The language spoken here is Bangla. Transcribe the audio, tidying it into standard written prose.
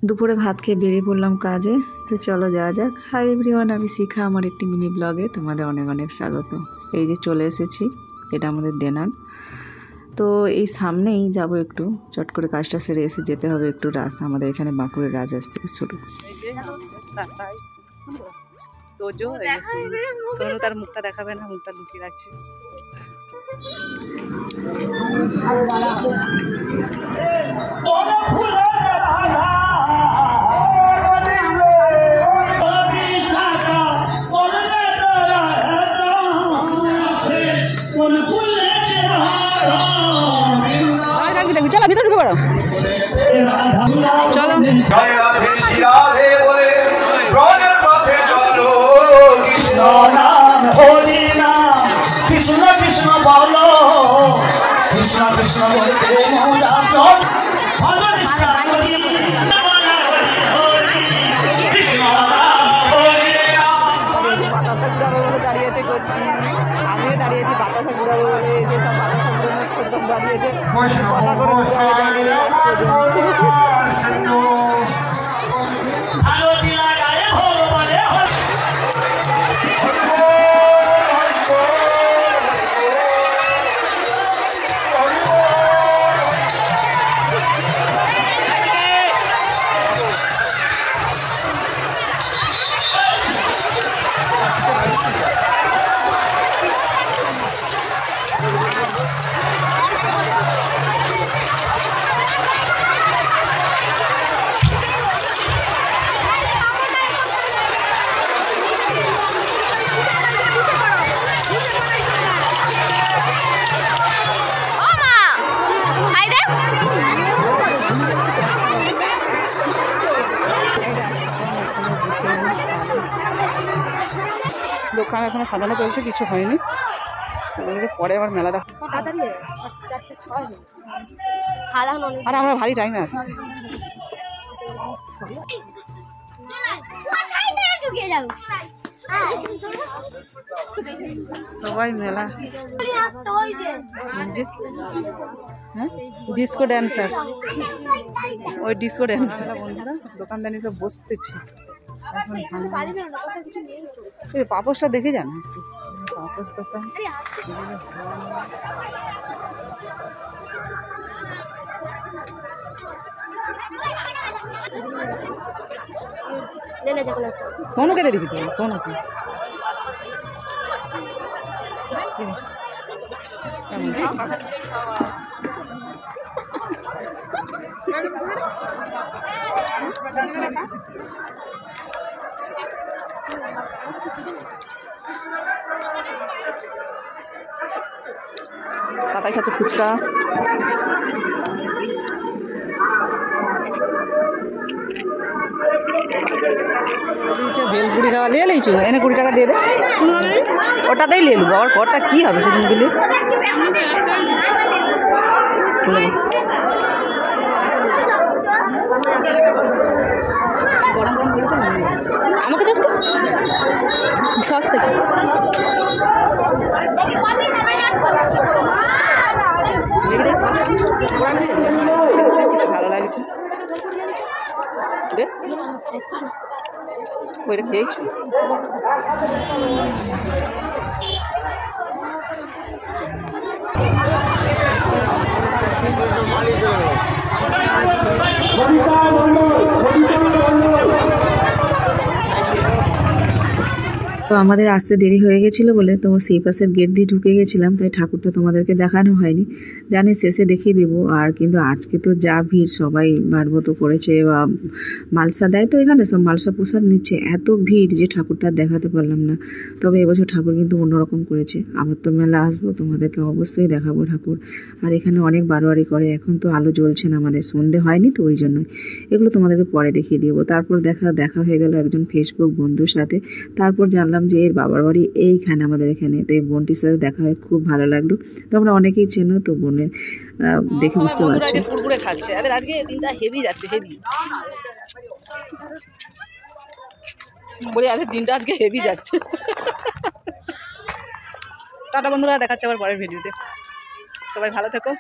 দুপুরে ভাত খেয়ে বেরিয়ে পড়লাম কাজে। তো চলো যাওয়া যাক। হাই এভরিওয়ান, আমি শিখা, আমার একটি মিনি ব্লগে তোমাদের অনেক অনেক স্বাগত। এই যে চলে এসেছি, এটা আমাদের দেনান। তো এই সামনেই যাব, একটু চট করে কাজটা সেরে এসে যেতে হবে একটু রাস, আমাদের এখানে বাঁকুড়ের রাজহাঁস থেকে শুরু। সোনু তার মুখটা দেখাবে না, মুখটা লুকিয়ে রাখছে। চলো ভিতরে ঢুকে পড়ো, চলো। কৃষ্ণ কৃষ্ণ বলো, কৃষ্ণ কৃষ্ণ দাঁড়িয়েছে করছি, আমিও দাঁড়িয়েছি বাতাসা ঘুরাবো বলে। যে সব বাতাসা ঘুরানো দাঁড়িয়েছে দোকান এখনো সাজানো চলছে, কিছু হয়নি। পরে আবার মেলা দেখো, আর আমরা ভারী টাইমে আসছি। সবাই মেলা, হ্যাঁ ডিস্কো ড্যান্সার, ওই ডিস্কো ড্যান্সার। বন্ধুরা দোকানদানি তো বসতেছি এখন। এই পাপোশটা দেখে যান, পাপোশ দোকান। सोनू के दे दी थी, सोनू की পাতাই খাচ্ছে ফুচকা। भेलपुरी खावा ले लीचू, एने 20 टाका दे दे, ওটাতেই ले लूँ। और কটা কি হবে সেদিন দিলে? আমাকে তো সস থেকে ভালো লাগছে দে, ওইটা খেয়েছি। তো আমাদের আসতে দেরি হয়ে গেছিলো বলে তো সেই পাশের গেট দিয়ে ঢুকে গেছিলাম, তাই ঠাকুরটা তোমাদেরকে দেখানো হয়নি, জানি শেষে দেখিয়ে দেবো। আর কিন্তু আজকে তো যা ভিড়, সবাই ভারবত করেছে বা মালসা দেয়, তো এখানে সব মালসা প্রসাদ নিচ্ছে, এত ভিড় যে ঠাকুরটা দেখাতে পারলাম না। তবে এবছর ঠাকুর কিন্তু অন্যরকম করেছে। আবার তো মেলা আসবো, তোমাদেরকে অবশ্যই দেখাবো ঠাকুর। আর এখানে অনেক বারোয়ারি করে, এখন তো আলো জ্বলছে না, মানে সন্ধে হয়নি তো ওই জন্যই। এগুলো তোমাদেরকে পরে দেখিয়ে দেবো। তারপর দেখা হয়ে গেল একজন ফেসবুক বন্ধুর সাথে। তারপর জানলাম যে এর বাবার বাড়ি এইখানে, আমাদের এখানে। তো এই বোনটির সাথে দেখা হয়ে খুব ভালো লাগলো। তোমরা অনেকেই চেনো, তো বোনের দেখে বুঝতে পারছি। কুরকুরে খাচ্ছে, আজকে দিনটা হেভি যাচ্ছে, হেভি বলি, আজকে দিনটা আজকে হেভি যাচ্ছে। টাটা বন্ধুরা, দেখাচ্ছে আবার পরের ভিডিওতে। সবাই ভালো থেকো।